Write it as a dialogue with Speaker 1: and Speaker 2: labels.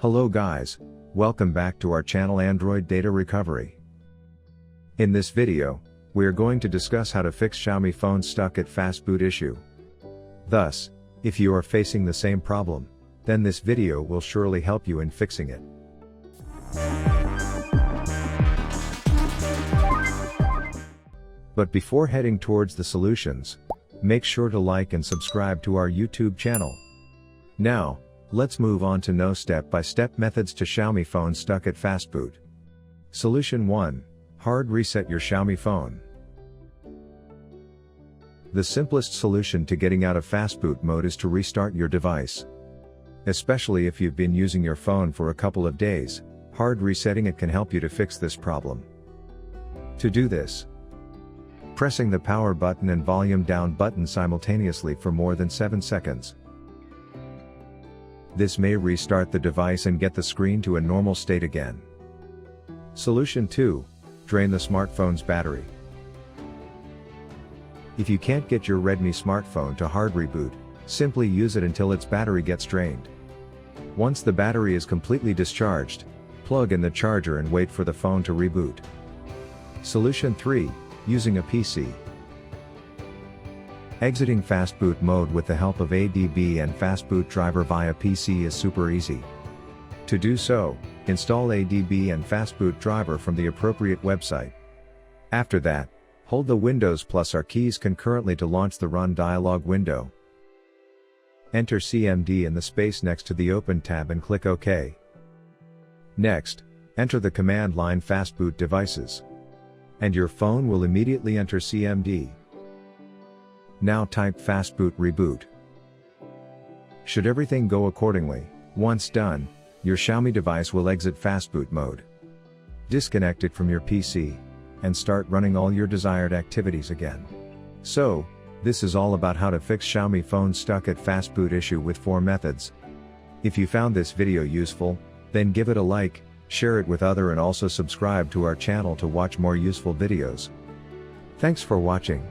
Speaker 1: Hello guys, welcome back to our channel Android Data Recovery. In this video, we are going to discuss how to fix Xiaomi phone stuck at Fastboot issue. Thus, if you are facing the same problem, then this video will surely help you in fixing it. But before heading towards the solutions, make sure to like and subscribe to our YouTube channel. Now, let's move on to know step-by-step methods to Xiaomi phone stuck at Fastboot. Solution 1. Hard reset your Xiaomi phone. The simplest solution to getting out of Fastboot mode is to restart your device. Especially if you've been using your phone for a couple of days, hard resetting it can help you to fix this problem. To do this, pressing the power button and volume down button simultaneously for more than 7 seconds. This may restart the device and get the screen to a normal state again. Solution 2. Drain the smartphone's battery. If you can't get your Redmi smartphone to hard reboot, simply use it until its battery gets drained. Once the battery is completely discharged, plug in the charger and wait for the phone to reboot. Solution 3. Using a PC. Exiting Fastboot mode with the help of ADB and Fastboot driver via PC is super easy. To do so, install ADB and Fastboot driver from the appropriate website. After that, hold the Windows plus R keys concurrently to launch the Run dialog window. Enter CMD in the space next to the Open tab and click OK. Next, enter the command line Fastboot devices. And your phone will immediately enter CMD. Now type Fastboot reboot. Should everything go accordingly, once done, your Xiaomi device will exit Fastboot mode. Disconnect it from your PC, and start running all your desired activities again. So, this is all about how to fix Xiaomi phone stuck at Fastboot issue with 4 methods. If you found this video useful, then give it a like, share it with others and also subscribe to our channel to watch more useful videos. Thanks for watching.